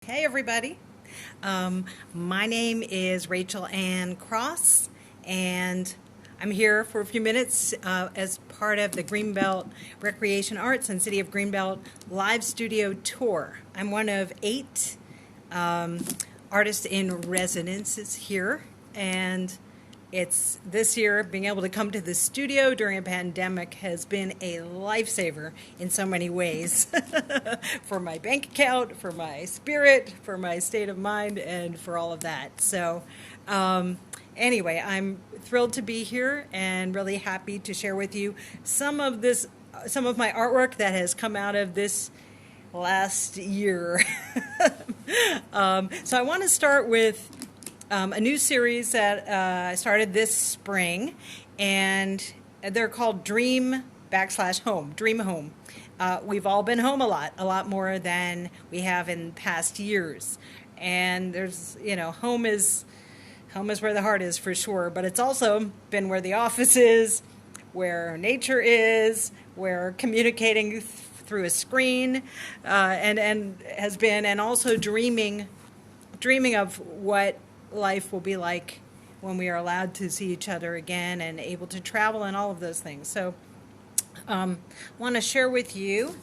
Hey everybody. My name is Rachel Ann Cross, and I'm here for a few minutes as part of the Greenbelt Recreation Arts and City of Greenbelt Live Studio Tour. I'm one of 8 artists in residences here, and it's this year being able to come to the studio during a pandemic has been a lifesaver in so many ways for my bank account, for my spirit, for my state of mind, and for all of that. So, anyway, I'm thrilled to be here and really happy to share with you some of my artwork that has come out of this last year. So I want to start with a new series that I started this spring, and they're called Dream/Home, Dream Home. We've all been home a lot more than we have in past years. And there's, home is where the heart is for sure, but it's also been where the office is, where nature is, where communicating through a screen, and has been, and also dreaming of what life will be like when we are allowed to see each other again and able to travel and all of those things. So want to share with you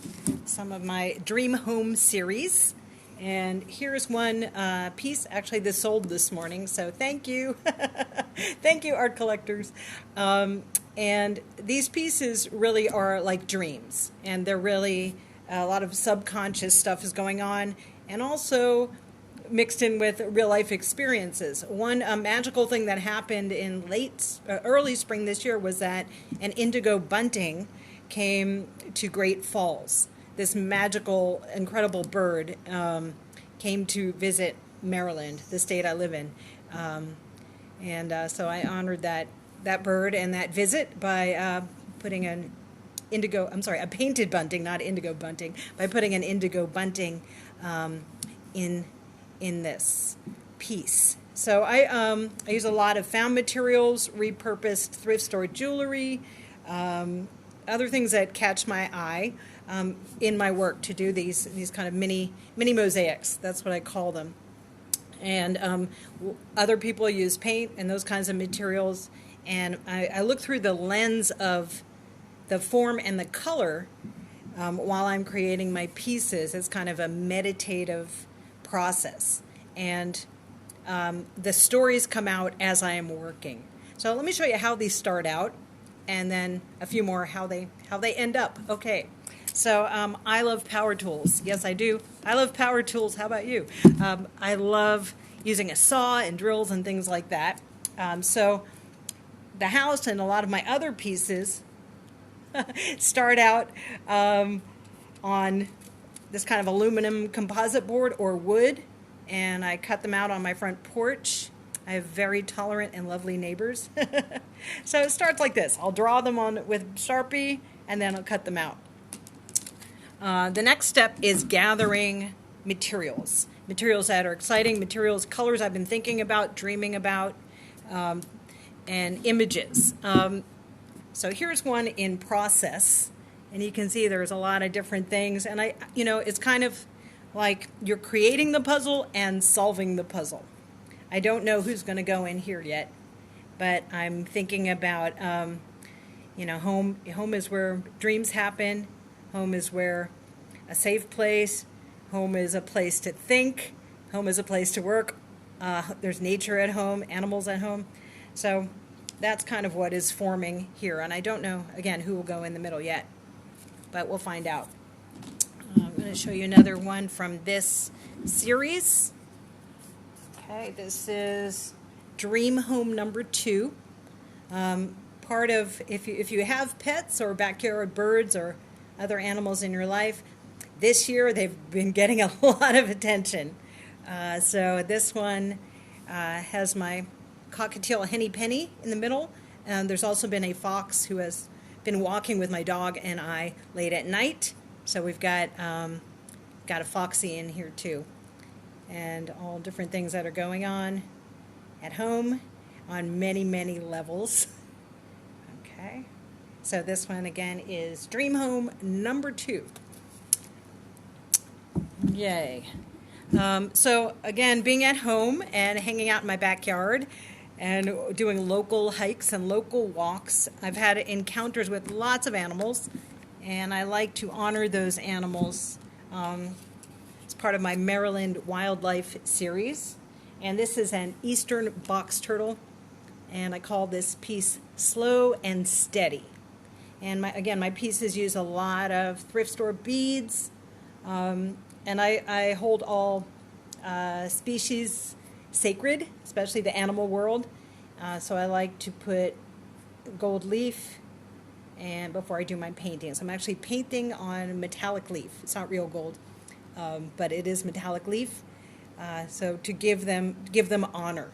some of my Dream Home series. And here's one piece. Actually, this sold this morning, so thank you. Thank you, art collectors. And these pieces really are like dreams, and they're really a lot of subconscious stuff is going on, and also mixed in with real life experiences. One magical thing that happened in early spring this year was that an indigo bunting came to Great Falls. This magical, incredible bird came to visit Maryland, the state I live in. So I honored that bird and that visit by putting a painted bunting, not indigo bunting, by putting an indigo bunting in this piece. So I use a lot of found materials, repurposed thrift store jewelry, other things that catch my eye in my work to do these kind of mini mosaics. That's what I call them. And other people use paint and those kinds of materials, and I look through the lens of the form and the color while I'm creating my pieces. It's kind of a meditative process, and the stories come out as I am working. So let me show you how these start out, and then a few more how they end up. Okay, so I love power tools. Yes, I do. I love power tools. How about you? I love using a saw and drills and things like that. So the house and a lot of my other pieces start out on this kind of aluminum composite board or wood, and I cut them out on my front porch. I have very tolerant and lovely neighbors. So it starts like this. I'll draw them on with Sharpie, and then I'll cut them out. The next step is gathering materials that are exciting, colors I've been thinking about, dreaming about, and images. So here's one in process. And you can see there's a lot of different things. And it's kind of like you're creating the puzzle and solving the puzzle. I don't know who's going to go in here yet, but I'm thinking about, home is where dreams happen. Home is where a safe place. Home is a place to think. Home is a place to work. There's nature at home, animals at home. So that's kind of what is forming here. And I don't know, again, who will go in the middle yet, but we'll find out. I'm going to show you another one from this series. Okay, this is Dream Home number 2. Part of, if you have pets or backyard birds or other animals in your life, this year they've been getting a lot of attention. So this one has my cockatiel Henny Penny in the middle. There's also been a fox who has been walking with my dog and I late at night. So we've got a foxy in here too, and all different things that are going on at home on many levels. Okay, so this one again is Dream Home number 2. Yay. So again, being at home and hanging out in my backyard and doing local hikes and local walks, I've had encounters with lots of animals, and I like to honor those animals. It's part of my Maryland Wildlife series, and this is an eastern box turtle, and I call this piece Slow and Steady. And my pieces use a lot of thrift store beads, and I hold all species sacred, especially the animal world. So I like to put gold leaf and before I do my paintings. I'm actually painting on metallic leaf. It's not real gold, but it is metallic leaf. So to give them honor.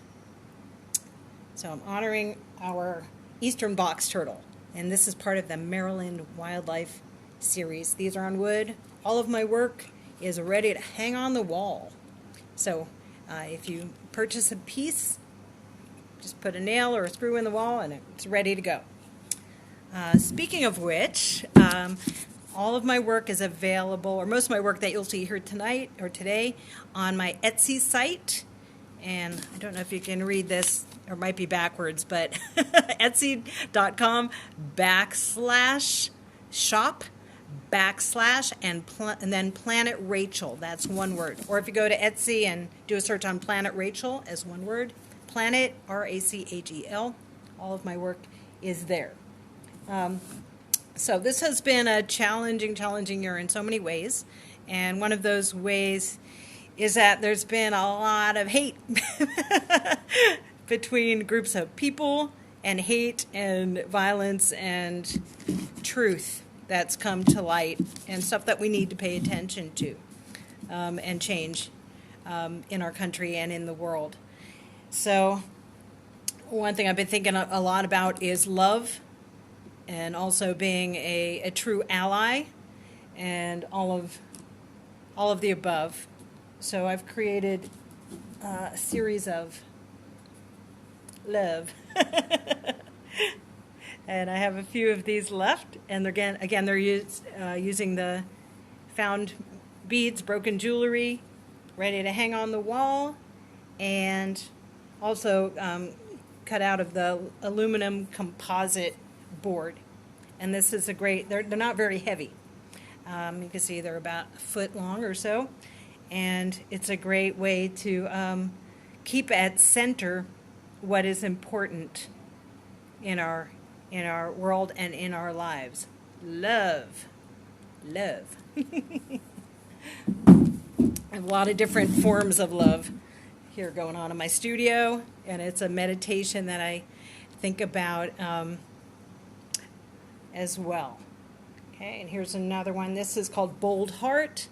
So I'm honoring our eastern box turtle. And this is part of the Maryland Wildlife series. These are on wood. All of my work is ready to hang on the wall. So if you purchase a piece, just put a nail or a screw in the wall and it's ready to go. Speaking of which, all of my work is available, or most of my work that you'll see here tonight or today, on my Etsy site. And I don't know if you can read this, or it might be backwards, but etsy.com/shop/ and then Planet Rachel. That's one word. Or if you go to Etsy and do a search on Planet Rachel as one word, Planet, Rachel, all of my work is there. So this has been a challenging year in so many ways. And one of those ways is that there's been a lot of hate between groups of people, and hate and violence and truth that's come to light, and stuff that we need to pay attention to and change in our country and in the world. So one thing I've been thinking a lot about is love, and also being a true ally, and all of the above. So I've created a series of love. And I have a few of these left, and they're using the found beads, broken jewelry, ready to hang on the wall, and also cut out of the aluminum composite board. And this is they're not very heavy. You can see they're about a foot long or so, and it's a great way to keep at center what is important in our world and in our lives. Love. I have a lot of different forms of love here going on in my studio, and it's a meditation that I think about as well. Okay, and here's another one. This is called Bold Heart,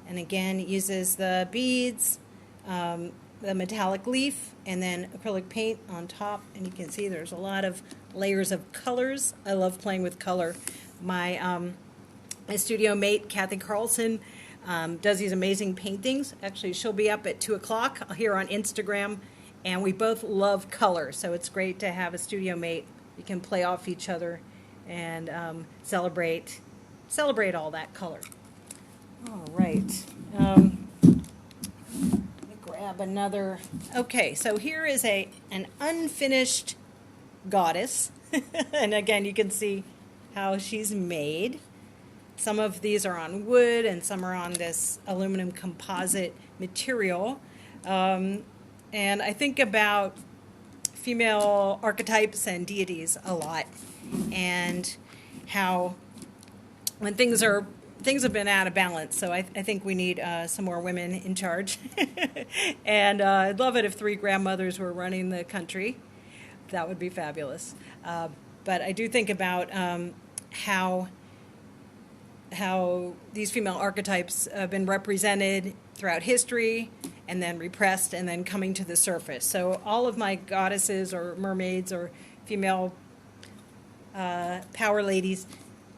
and again, it uses the beads, the metallic leaf, and then acrylic paint on top. And you can see there's a lot of layers of colors. I love playing with color. My studio mate, Kathy Carlson, does these amazing paintings. Actually, she'll be up at 2 o'clock here on Instagram, and we both love color. So it's great to have a studio mate. You can play off each other and celebrate all that color. All right. Grab another. Okay, so here is an unfinished goddess. And again, you can see how she's made. Some of these are on wood and some are on this aluminum composite material. And I think about female archetypes and deities a lot, and how when things have been out of balance. So I think we need some more women in charge. And I'd love it if 3 grandmothers were running the country. That would be fabulous. But I do think about how these female archetypes have been represented throughout history, and then repressed, and then coming to the surface. So all of my goddesses or mermaids or female power ladies,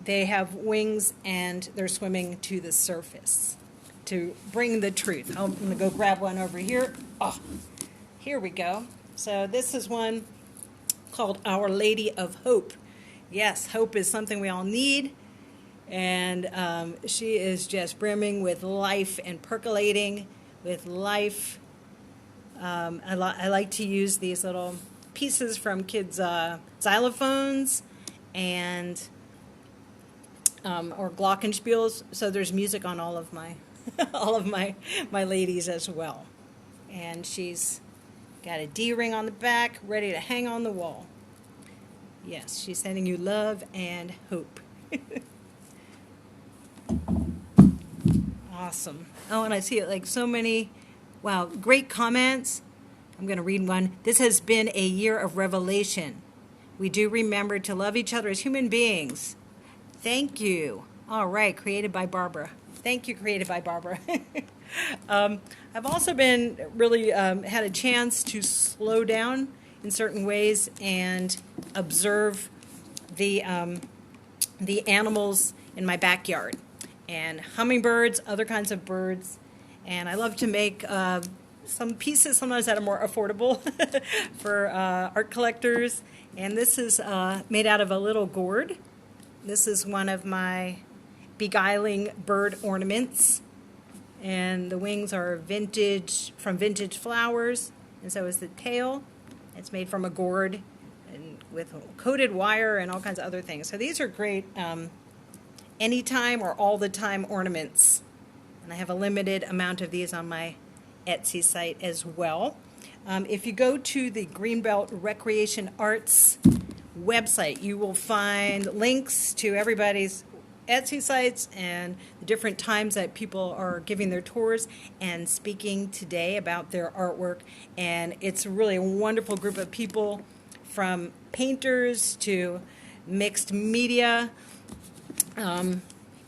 they have wings and they're swimming to the surface to bring the truth. I'm going to go grab one over here. Oh, here we go. So this is one called Our Lady of Hope. Yes, hope is something we all need. And she is just brimming with life and percolating with life. I like to use these little pieces from kids' xylophones and or glockenspiels. So there's music on all of my all of my ladies as well. And she's got a D ring on the back, ready to hang on the wall. Yes, she's sending you love and hope. Awesome. Oh, and I see it like so many, wow, great comments. I'm going to read one. This has been a year of revelation. We do remember to love each other as human beings. Thank you. All right, created by Barbara. Thank you, created by Barbara. I've also been really had a chance to slow down in certain ways and observe the animals in my backyard, and hummingbirds, other kinds of birds. And I love to make some pieces sometimes that are more affordable for art collectors. And this is made out of a little gourd. This is one of my beguiling bird ornaments. And the wings are vintage, from vintage flowers. And so is the tail. It's made from a gourd and with coated wire and all kinds of other things. So these are great anytime or all the time ornaments. And I have a limited amount of these on my Etsy site as well. If you go to the Greenbelt Recreation Arts website, you will find links to everybody's Etsy sites and the different times that people are giving their tours and speaking today about their artwork. And it's really a wonderful group of people, from painters to mixed media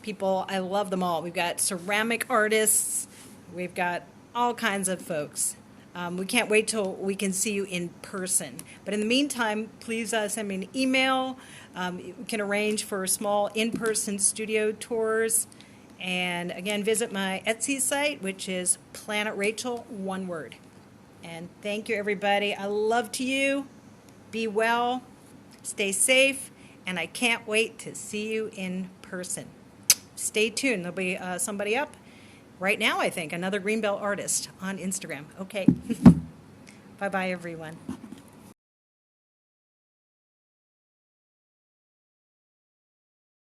people. I love them all. We've got ceramic artists. We've got all kinds of folks. We can't wait till we can see you in person. But in the meantime, please send me an email. You can arrange for small in-person studio tours. And again, visit my Etsy site, which is Planet Rachel, one word. And thank you, everybody. I love to you. Be well. Stay safe. And I can't wait to see you in person. Stay tuned. There'll be somebody up right now, I think, another Greenbelt artist on Instagram. Okay. Bye-bye, everyone.